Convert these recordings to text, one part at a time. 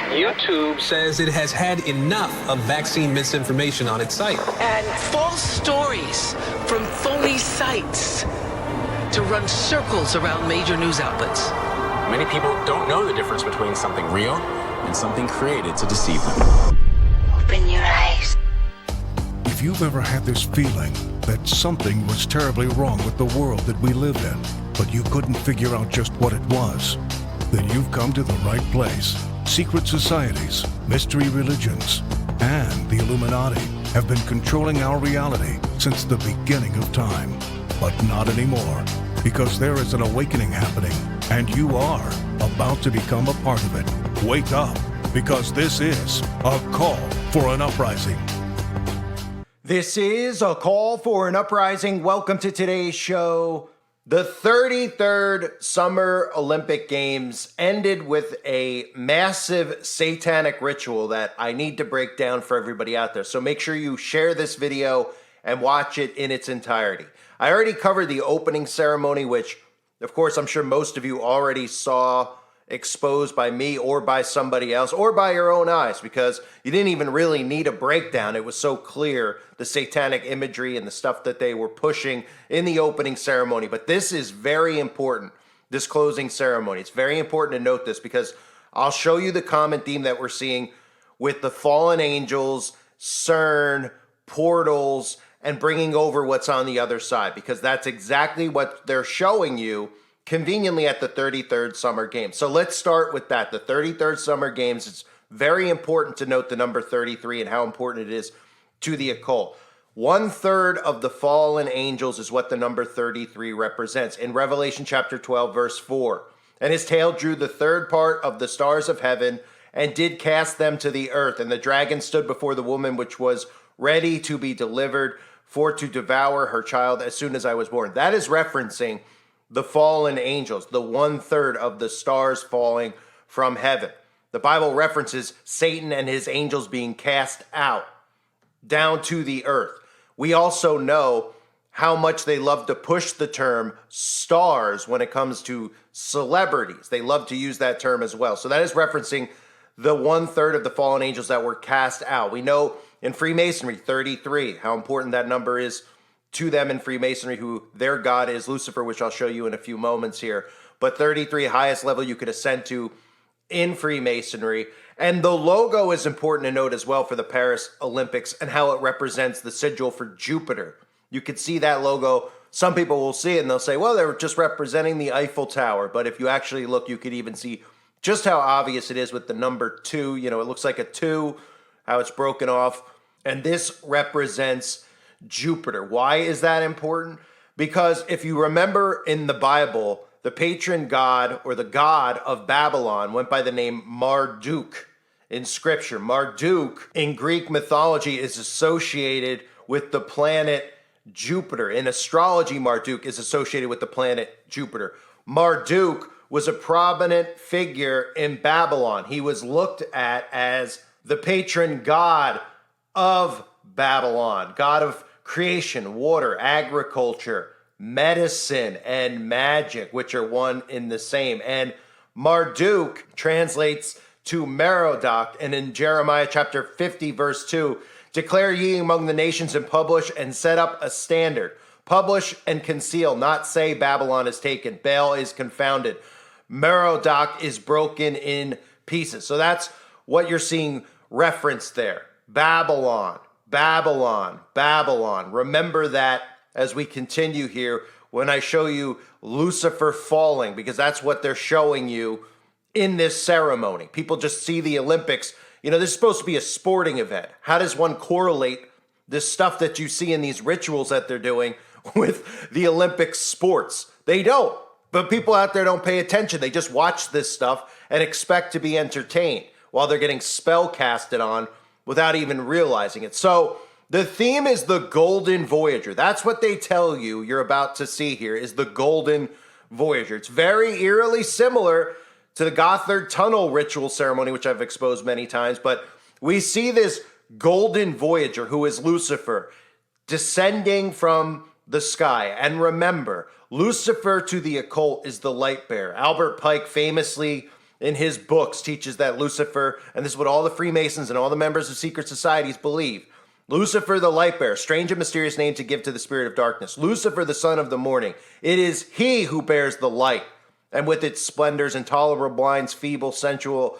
YouTube says it has had enough of vaccine misinformation on its site. And false stories from phony sites to run circles around major news outlets. Many people don't know the difference between something real and something created to deceive them. Open your eyes. If you've ever had this feeling that something was terribly wrong with the world that we live in, but you couldn't figure out just what it was, then you've come to the right place. Secret societies, mystery religions, and the Illuminati have been controlling our reality since the beginning of time. But not anymore, because there is an awakening happening, and you are about to become a part of it. Wake up, because this is a call for an uprising. This is a call for an uprising. Welcome to today's show. The 33rd Summer Olympic Games ended with a massive satanic ritual that I need to break down for everybody out there. So make sure you share this video and watch it in its entirety. I already covered the opening ceremony, which, of course, I'm sure most of you already saw exposed by me or by somebody else or by your own eyes, because you didn't even really need a breakdown. It was so clear, the satanic imagery and the stuff that they were pushing in the opening ceremony. But this is very important, this closing ceremony. It's very important to note this, because I'll show you the common theme that we're seeing with the fallen angels, CERN, portals, and bringing over what's on the other side, because that's exactly what they're showing you conveniently at the 33rd Summer Games. So let's start with that. The 33rd Summer Games, it's very important to note the number 33 and how important it is to the occult. 1/3 of the fallen angels is what the number 33 represents. In Revelation chapter 12, verse 4, and his tail drew the third part of the stars of heaven and did cast them to the earth. And the dragon stood before the woman which was ready to be delivered for to devour her child as soon as I was born. That is referencing the fallen angels, the 1/3 of the stars falling from heaven. The Bible references Satan and his angels being cast out down to the earth. We also know how much they love to push the term stars when it comes to celebrities. They love to use that term as well. So that is referencing the 1/3 of the fallen angels that were cast out. We know in Freemasonry, 33, how important that number is to them in Freemasonry, who their god is Lucifer, which I'll show you in a few moments here. But 33, highest level you could ascend to in Freemasonry. And the logo is important to note as well for the Paris Olympics and how it represents the sigil for Jupiter. You could see that logo. Some people will see it and they'll say, well, they're just representing the Eiffel Tower. But if you actually look, you could even see just how obvious it is with the number 2. You know, it looks like a 2, how it's broken off. And this represents Jupiter. Why is that important? Because if you remember in the Bible, the patron god or the god of Babylon went by the name Marduk in scripture. Marduk in Greek mythology is associated with the planet Jupiter. In astrology, Marduk is associated with the planet Jupiter. Marduk was a prominent figure in Babylon. He was looked at as the patron god of Babylon, god of creation, water, agriculture, medicine, and magic, which are one in the same. And Marduk translates to Merodach, and in Jeremiah chapter 50, verse 2, declare ye among the nations and publish and set up a standard. Publish and conceal, not say Babylon is taken. Baal is confounded. Merodach is broken in pieces. So that's what you're seeing referenced there. Babylon. Babylon, Babylon. Remember that as we continue here when I show you Lucifer falling, because that's what they're showing you in this ceremony. People just see the Olympics. You know, this is supposed to be a sporting event. How does one correlate this stuff that you see in these rituals that they're doing with the Olympic sports? They don't. But people out there don't pay attention. They just watch this stuff and expect to be entertained while they're getting spell casted on without even realizing it. So the theme is the Golden Voyager. That's what they tell you you're about to see here, is the Golden Voyager. It's very eerily similar to the Gothard Tunnel ritual ceremony, which I've exposed many times. But we see this Golden Voyager, who is Lucifer, descending from the sky. And remember, Lucifer to the occult is the light bearer. Albert Pike famously in his books teaches that Lucifer, and this is what all the Freemasons and all the members of secret societies believe, Lucifer the light bearer, strange and mysterious name to give to the spirit of darkness. Lucifer the son of the morning. It is he who bears the light, and with its splendors, intolerable blinds, feeble, sensual,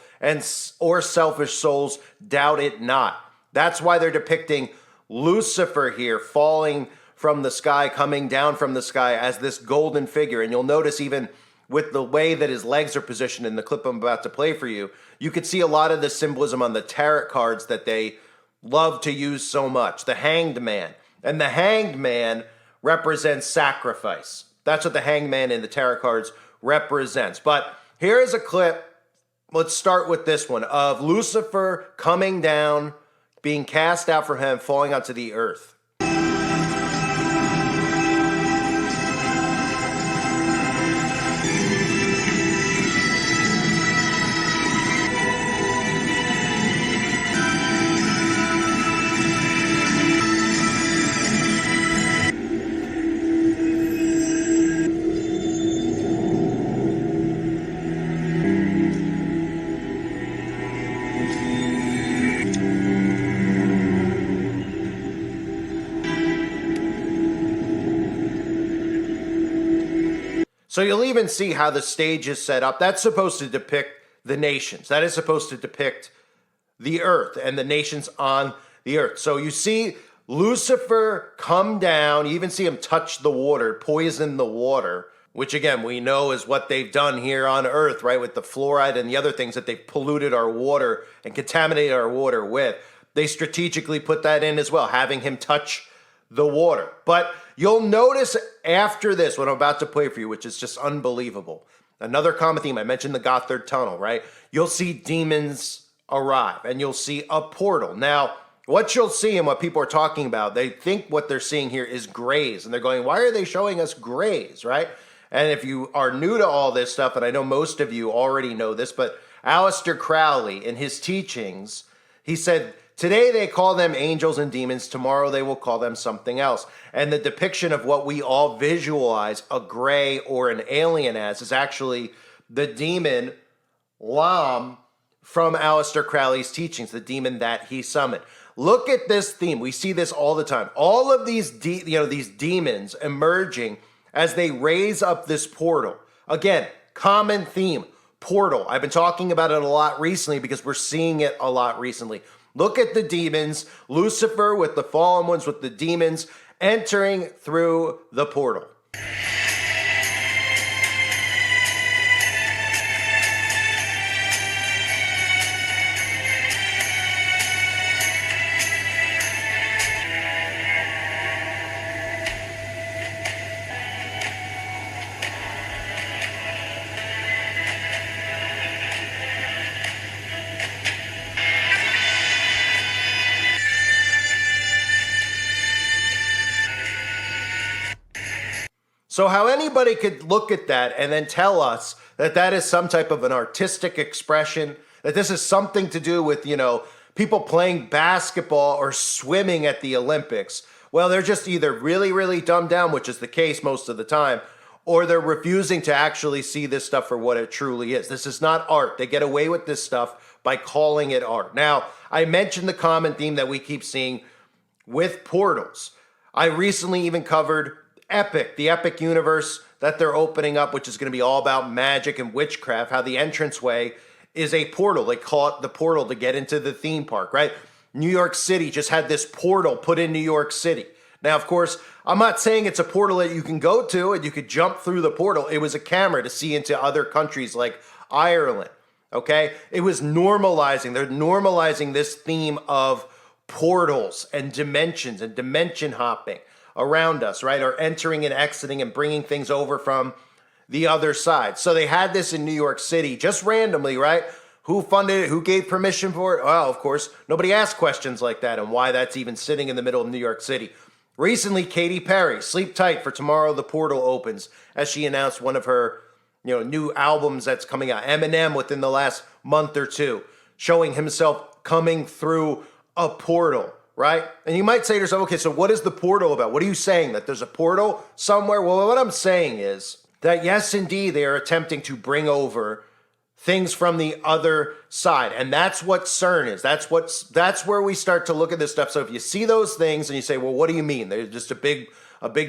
or selfish souls doubt it not. That's why they're depicting Lucifer here falling from the sky, coming down from the sky as this golden figure. And you'll notice even with the way that his legs are positioned in the clip I'm about to play for you, you could see a lot of the symbolism on the tarot cards that they love to use so much. The Hanged Man. And the Hanged Man represents sacrifice. That's what the Hanged Man in the tarot cards represents. But here is a clip. Let's start with this one of Lucifer coming down, being cast out from heaven, falling onto the earth. So you'll even see how the stage is set up. That's supposed to depict the nations. That is supposed to depict the earth and the nations on the earth. So you see Lucifer come down. You even see him touch the water, poison the water, which again, we know is what they've done here on earth, right? With the fluoride and the other things that they've polluted our water and contaminated our water with. They strategically put that in as well, having him touch the water. But you'll notice after this, what I'm about to play for you, which is just unbelievable. Another common theme, I mentioned the Gothard Tunnel, right? You'll see demons arrive and you'll see a portal. Now, what you'll see and what people are talking about, they think what they're seeing here is grays. And they're going, why are they showing us grays, right? And if you are new to all this stuff, and I know most of you already know this, but Aleister Crowley, in his teachings, he said, today they call them angels and demons. Tomorrow they will call them something else. And the depiction of what we all visualize a gray or an alien as is actually the demon Lam from Aleister Crowley's teachings, the demon that he summoned. Look at this theme. We see this all the time. All of these, these demons emerging as they raise up this portal. Again, common theme, portal. I've been talking about it a lot recently because we're seeing it a lot recently. Look at the demons, Lucifer with the fallen ones, with the demons entering through the portal. So how anybody could look at that and then tell us that that is some type of an artistic expression, that this is something to do with, people playing basketball or swimming at the Olympics. Well, they're just either really, really dumbed down, which is the case most of the time, or they're refusing to actually see this stuff for what it truly is. This is not art. They get away with this stuff by calling it art. Now, I mentioned the common theme that we keep seeing with portals. I recently even covered Epic, the Epic universe that they're opening up, which is going to be all about magic and witchcraft, how the entranceway is a portal. They call it the portal to get into the theme park, right? New York City just had this portal put in New York City. Now, of course, I'm not saying it's a portal that you can go to and you could jump through the portal. It was a camera to see into other countries like Ireland, okay? It was normalizing. They're normalizing this theme of portals and dimensions and dimension hopping around us, right? Or entering and exiting and bringing things over from the other side. So they had this in New York City just randomly, right? Who funded it? Who gave permission for it? Well, of course, nobody asked questions like that and why that's even sitting in the middle of New York City. Recently, Katy Perry, sleep tight for tomorrow the portal opens, as she announced one of her new albums that's coming out. Eminem within the last month or two, showing himself coming through a portal. Right? And you might say to yourself, okay, so what is the portal about? What are you saying? That there's a portal somewhere? Well, what I'm saying is that yes, indeed, they are attempting to bring over things from the other side. And that's what CERN is. That's where we start to look at this stuff. So if you see those things and you say, well, what do you mean? They're just a big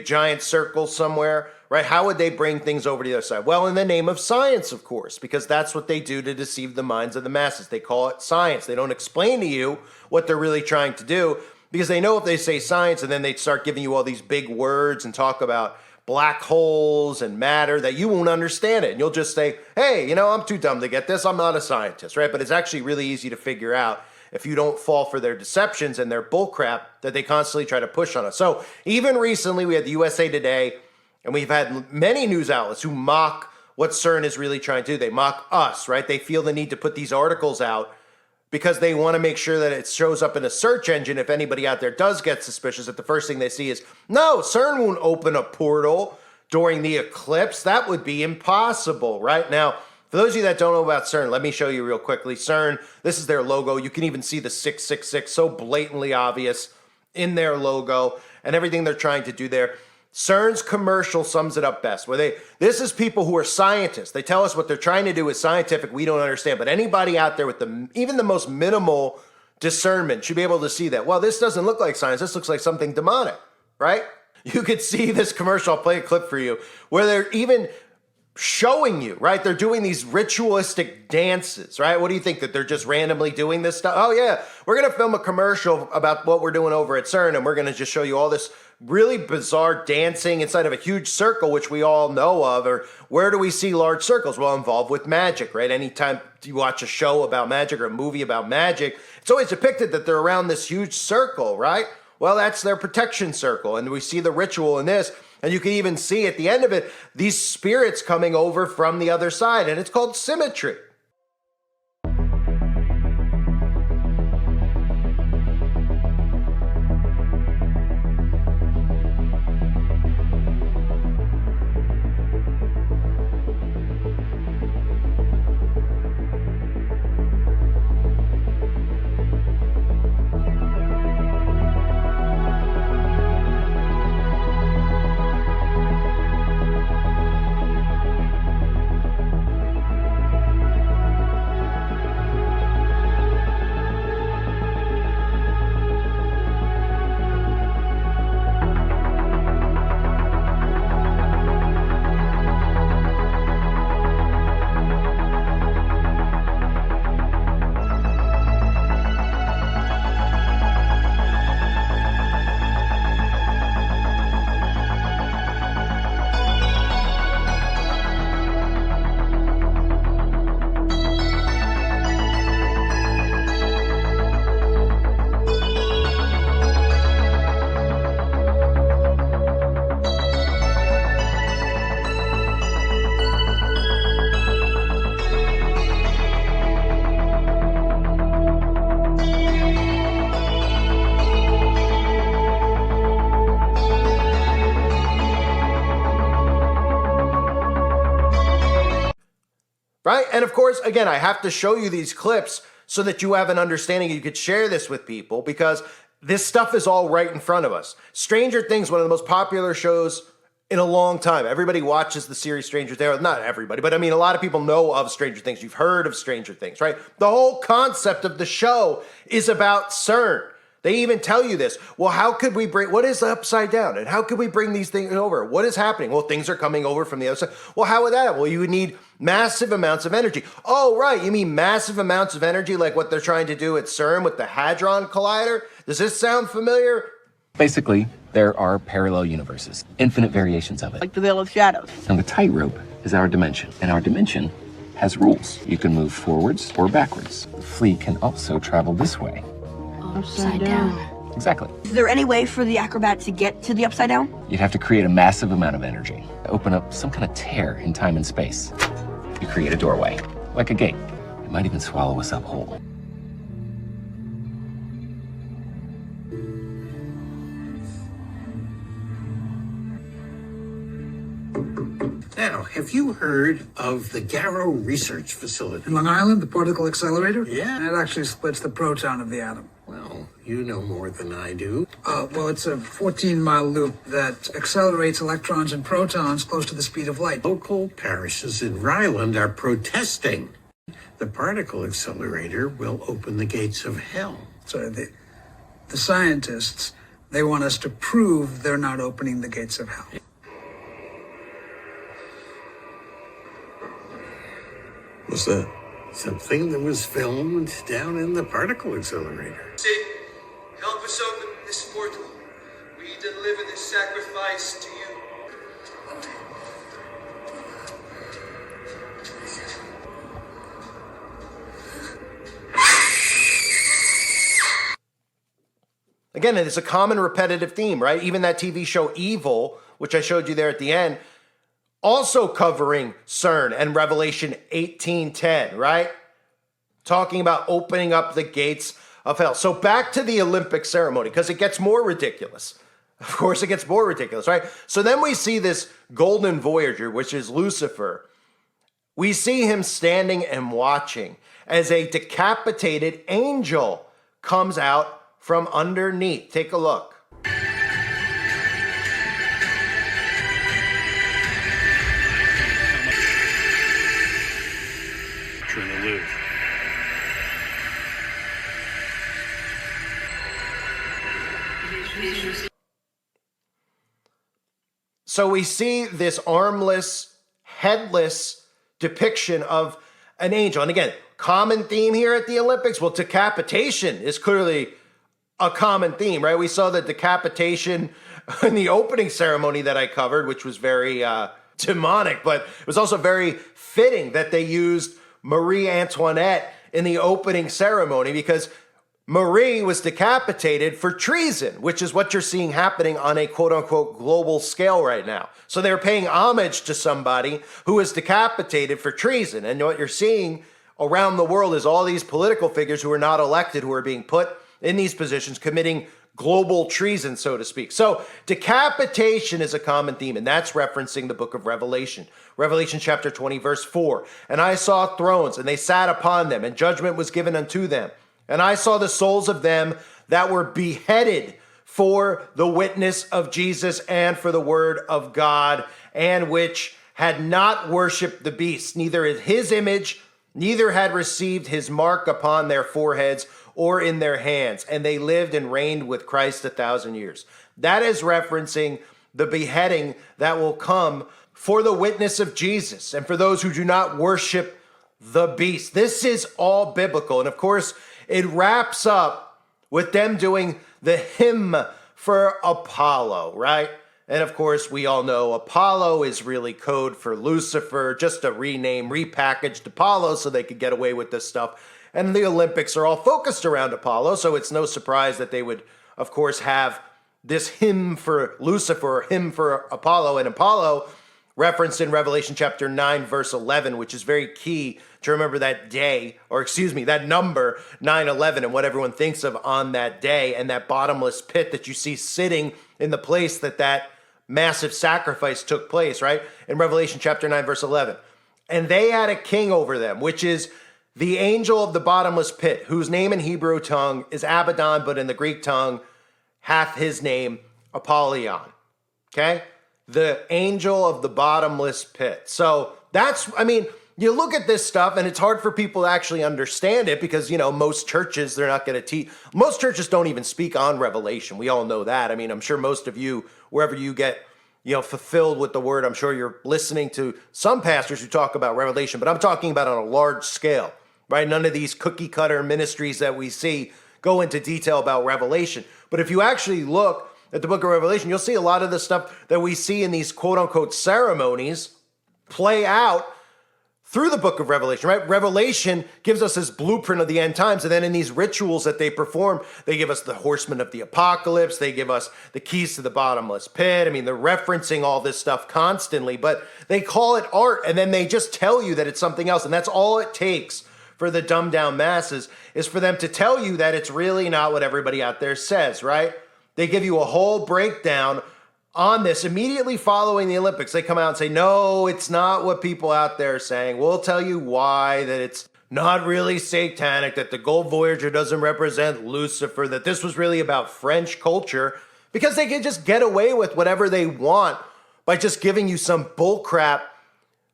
giant circle somewhere, right? How would they bring things over to the other side? Well, in the name of science, of course, because that's what they do to deceive the minds of the masses. They call it science. They don't explain to you what they're really trying to do, because they know if they say science and then they start giving you all these big words and talk about black holes and matter, that you won't understand it. And you'll just say, hey, I'm too dumb to get this. I'm not a scientist, right? But it's actually really easy to figure out if you don't fall for their deceptions and their bullcrap that they constantly try to push on us. So even recently, we had the USA Today, and we've had many news outlets who mock what CERN is really trying to do. They mock us, right? They feel the need to put these articles out because they want to make sure that it shows up in a search engine if anybody out there does get suspicious, that the first thing they see is, no, CERN won't open a portal during the eclipse. That would be impossible, right? Now, for those of you that don't know about CERN, let me show you real quickly. CERN, this is their logo. You can even see the 666, so blatantly obvious in their logo and everything they're trying to do there. CERN's commercial sums it up best. This is people who are scientists. They tell us what they're trying to do is scientific. We don't understand. But anybody out there with even the most minimal discernment should be able to see that. Well, this doesn't look like science. This looks like something demonic, right? You could see this commercial. I'll play a clip for you where they're even showing you, right? They're doing these ritualistic dances, right? What do you think, that they're just randomly doing this stuff? Oh yeah, we're going to film a commercial about what we're doing over at CERN, and we're going to just show you all this really bizarre dancing inside of a huge circle, which we all know of. Or where do we see large circles? Well, involved with magic, right? Anytime you watch a show about magic or a movie about magic, it's always depicted that they're around this huge circle, right? Well, that's their protection circle. And we see the ritual in this. And you can even see at the end of it, these spirits coming over from the other side. And it's called symmetry. Right? And of course, again, I have to show you these clips so that you have an understanding. You could share this with people because this stuff is all right in front of us. Stranger Things, one of the most popular shows in a long time. Everybody watches the series Stranger Things. Not everybody, but I mean, a lot of people know of Stranger Things. You've heard of Stranger Things, right? The whole concept of the show is about CERN. They even tell you this. Well, how could we what is upside down? And how could we bring these things over? What is happening? Well, things are coming over from the other side. Well, how would that happen? Well, you would need massive amounts of energy. Oh, right. You mean massive amounts of energy like what they're trying to do at CERN with the Hadron Collider? Does this sound familiar? Basically, there are parallel universes, infinite variations of it. Like the Veil of Shadows. And the tightrope is our dimension. And our dimension has rules. You can move forwards or backwards. The flea can also travel this way. Upside down. Exactly. Is there any way for the acrobat to get to the upside down? You'd have to create a massive amount of energy. Open up some kind of tear in time and space. You create a doorway, like a gate. It might even swallow us up whole. Now, have you heard of the Garrow Research Facility? In Long Island, the particle accelerator? Yeah. It actually splits the proton of the atom. Well, you know more than I do. Well, it's a 14-mile loop that accelerates electrons and protons close to the speed of light. Local parishes in Ryland are protesting. the particle accelerator will open the gates of hell. So the scientists, they want us to prove they're not opening the gates of hell. What's that? Something that was filmed down in the particle accelerator. Satan, help us open this portal. We deliver this sacrifice to you. Again, it's a common repetitive theme, right? Even that TV show Evil, which I showed you there at the end, also covering CERN and Revelation 18:10, right? Talking about opening up the gates of hell. So back to the Olympic ceremony, because it gets more ridiculous. Of course, it gets more ridiculous, right? So then we see this golden Voyager, which is Lucifer. We see him standing and watching as a decapitated angel comes out from underneath. Take a look. Trying to live. So we see this armless, headless depiction of an angel. And again, common theme here at the Olympics. Well, decapitation is clearly a common theme, right? We saw the decapitation in the opening ceremony that I covered, which was very demonic, but it was also very fitting that they used Marie Antoinette in the opening ceremony, because Marie was decapitated for treason, which is what you're seeing happening on a quote-unquote global scale right now. So they're paying homage to somebody who was decapitated for treason. And what you're seeing around the world is all these political figures who are not elected, who are being put in these positions, committing global treason, so to speak. So decapitation is a common theme, and that's referencing the book of Revelation. Revelation chapter 20, verse 4. And I saw thrones, and they sat upon them, and judgment was given unto them. And I saw the souls of them that were beheaded for the witness of Jesus and for the word of God, and which had not worshipped the beast, neither his image, neither had received his mark upon their foreheads or in their hands. And they lived and reigned with Christ 1,000 years. That is referencing the beheading that will come for the witness of Jesus and for those who do not worship the beast. This is all biblical. And of course, it wraps up with them doing the hymn for Apollo, right? And of course, we all know Apollo is really code for Lucifer, just a repackaged Apollo so they could get away with this stuff. And the Olympics are all focused around Apollo, so it's no surprise that they would, of course, have this hymn for Lucifer, hymn for Apollo, and Apollo referenced in Revelation chapter 9, verse 11, which is very key to remember that day, or excuse me, that number 9/11 and what everyone thinks of on that day, and that bottomless pit that you see sitting in the place that massive sacrifice took place, right? In Revelation chapter 9, verse 11. And they had a king over them, which is the angel of the bottomless pit, whose name in Hebrew tongue is Abaddon, but in the Greek tongue hath his name Apollyon. Okay? The angel of the bottomless pit. So that's, I mean, you look at this stuff and it's hard for people to actually understand it because, you know, most churches, they're not going to teach. Most churches don't even speak on Revelation. We all know that. I mean, I'm sure most of you, wherever you get, you know, fulfilled with the word, I'm sure you're listening to some pastors who talk about Revelation, but I'm talking about on a large scale, right? None of these cookie cutter ministries that we see go into detail about Revelation. But if you actually look at the book of Revelation, you'll see a lot of the stuff that we see in these quote unquote ceremonies play out through the book of Revelation, right? Revelation gives us this blueprint of the end times. And then in these rituals that they perform, they give us the horsemen of the apocalypse. They give us the keys to the bottomless pit. I mean, they're referencing all this stuff constantly, but they call it art. And then they just tell you that it's something else. And that's all it takes for the dumbed down masses is for them to tell you that it's really not what everybody out there says, right? They give you a whole breakdown on this immediately following the Olympics. They come out and say, no, it's not what people out there are saying. We'll tell you why, that it's not really satanic, that the gold Voyager doesn't represent Lucifer, that this was really about French culture, because they can just get away with whatever they want by just giving you some bullcrap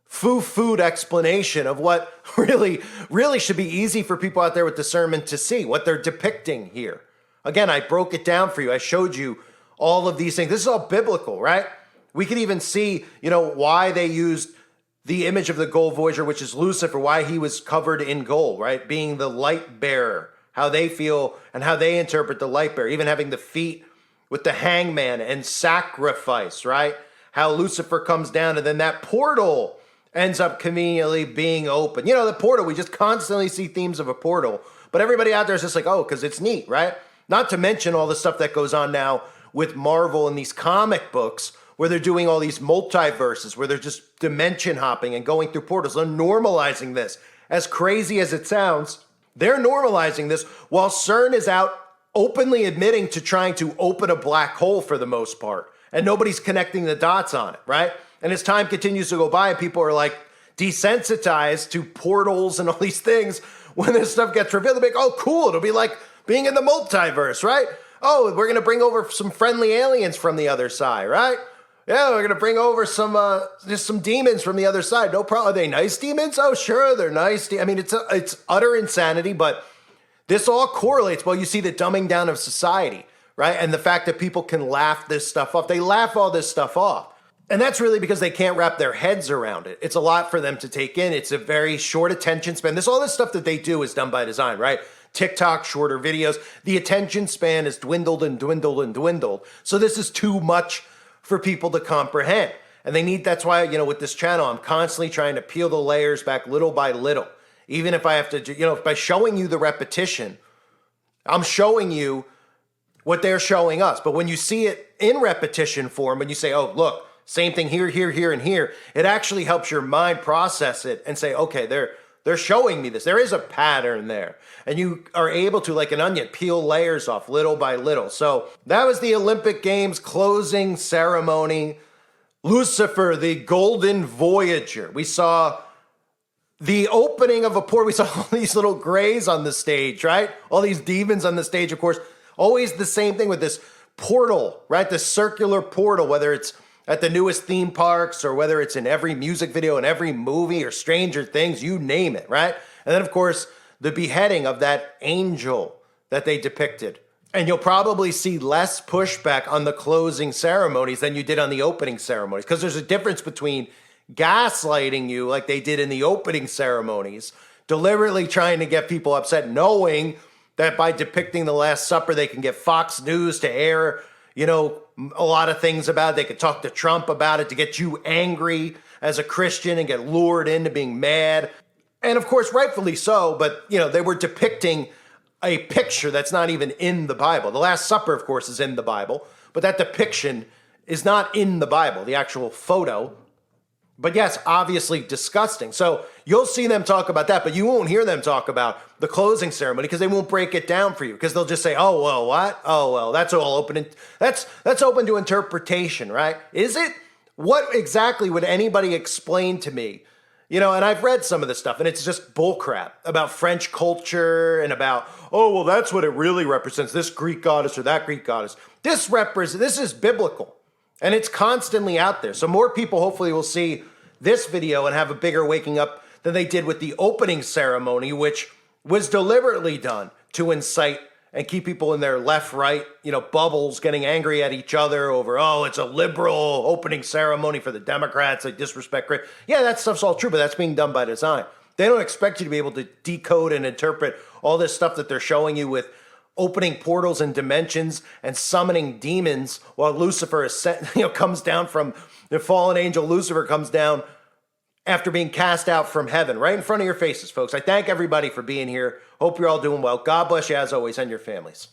foo-food explanation of what really should be easy for people out there with discernment to see, what they're depicting here. Again, I broke it down for you. I showed you all of these things. This is all biblical, right? We could even see, why they used the image of the gold voyager, which is Lucifer, why he was covered in gold, right? Being the light bearer, how they feel and how they interpret the light bearer, even having the feet with the hangman and sacrifice, right? How Lucifer comes down and then that portal ends up conveniently being open. The portal, we just constantly see themes of a portal, but everybody out there is just like, oh, because it's neat, right? Not to mention all the stuff that goes on now with Marvel and these comic books where they're doing all these multiverses, where they're just dimension hopping and going through portals. They're normalizing this. As crazy as it sounds, they're normalizing this while CERN is out openly admitting to trying to open a black hole for the most part. And nobody's connecting the dots on it, right? And as time continues to go by, people are like desensitized to portals and all these things. When this stuff gets revealed, they'll be like, oh, cool. It'll be like being in the multiverse, right? Oh, we're going to bring over some friendly aliens from the other side, right? Yeah, we're going to bring over some demons from the other side. No problem. Are they nice demons? Oh, sure, they're nice. I mean, it's utter insanity, but this all correlates. Well, you see the dumbing down of society, right? And the fact that people can laugh this stuff off. They laugh all this stuff off. And that's really because they can't wrap their heads around it. It's a lot for them to take in. It's a very short attention span. All this stuff that they do is done by design, right? TikTok, shorter videos. The attention span has dwindled and dwindled and dwindled. So this is too much for people to comprehend. And that's why, with this channel, I'm constantly trying to peel the layers back little by little. Even if I have to, by showing you the repetition, I'm showing you what they're showing us. But when you see it in repetition form, when you say, oh, look, same thing here, here, here, and here, it actually helps your mind process it and say, okay, they're showing me this. There is a pattern there. And you are able to, like an onion, peel layers off little by little. So that was the Olympic Games closing ceremony. Lucifer, the golden voyager. We saw the opening of a portal. We saw all these little grays on the stage, right? All these demons on the stage, of course. Always the same thing with this portal, right? The circular portal, whether it's at the newest theme parks or whether it's in every music video, in every movie or Stranger Things, you name it, right? And then, of course, the beheading of that angel that they depicted. And you'll probably see less pushback on the closing ceremonies than you did on the opening ceremonies, because there's a difference between gaslighting you like they did in the opening ceremonies, deliberately trying to get people upset, knowing that by depicting the Last Supper, they can get Fox News to air, a lot of things about it. They could talk to Trump about it to get you angry as a Christian and get lured into being mad. And of course, rightfully so, but they were depicting a picture that's not even in the Bible. The Last Supper, of course, is in the Bible, but that depiction is not in the Bible, the actual photo. But yes, obviously disgusting. So you'll see them talk about that, but you won't hear them talk about the closing ceremony because they won't break it down for you, because they'll just say, oh, well, what? Oh, well, that's all open. That's open to interpretation, right? Is it? What exactly would anybody explain to me? And I've read some of this stuff, and it's just bullcrap about French culture and about, oh, well, that's what it really represents, this Greek goddess or that Greek goddess. This is biblical, and it's constantly out there. So more people hopefully will see this video and have a bigger waking up than they did with the opening ceremony, which was deliberately done to incite and keep people in their left-right, bubbles getting angry at each other over, oh, it's a liberal opening ceremony for the Democrats, they disrespect. Yeah, that stuff's all true, but that's being done by design. They don't expect you to be able to decode and interpret all this stuff that they're showing you with opening portals and dimensions and summoning demons while Lucifer is comes down from the fallen angel. Lucifer comes down after being cast out from heaven right in front of your faces, folks. I thank everybody for being here. Hope you're all doing well. God bless you as always and your families.